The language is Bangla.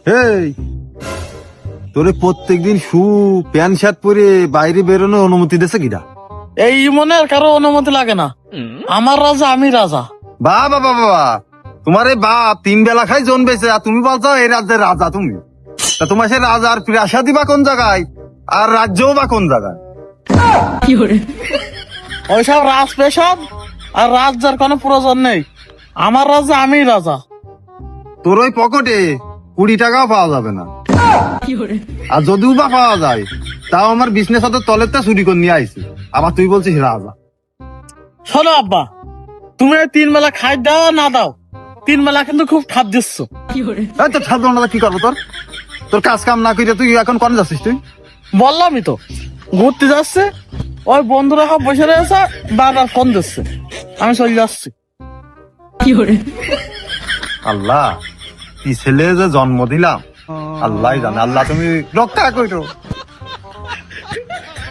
এই তোরে প্রত্যেকদিন শু প্যান্ট শার্ট পরে বাইরে বেরোনোর অনুমতি দিছে কিরা? এই মনের কারো অনুমতি লাগে না। আমার রাজা, আমি রাজা। বাবা বাবা, তোমার এই বাপ 3 বেলা খাই জন্মেছে আর তুমি বলছো এই রাজ্যের রাজা তুমি। তা তোমার সে রাজার প্রাসাদই বা কোন জায়গায়, আর রাজ্যও বা কোন জায়গায়? ওইসব রাজপ্রাসাদ আর রাজ্যের কোনো প্রয়োজন নেই। আমার রাজা, আমি রাজা। তোর ওই পকেটে 20 টাকাও পাওয়া যাবে না, আর যদিও বা পাওয়া যায় তাও আমার বিজনেস হাতে তলেতে চুরি করে নিয়ে আইছি, আবার তুই বলছিস রাজা। শোনো আব্বা, তুমি 3 বেলা খাই দাও আর না দাও, 3 বেলা কিন্তু খুব ঠাপ দিচ্ছ। এই তো ছাড়বো না, কি করবো? তোর কাজ কাম না করে তুই এখন কোন যাচ্ছিস তুই? বললামই তো, ঘুরতে যাচ্ছে। ওই বন্ধুরা সব বসে রয়েছে, বারবার ফোন দিচ্ছে, আমি চলে যাচ্ছি। আল্লাহ, কি ছেলে যে জন্ম দিলাম আল্লাহ জানে। আল্লাহ তুমি রক্ষা করো।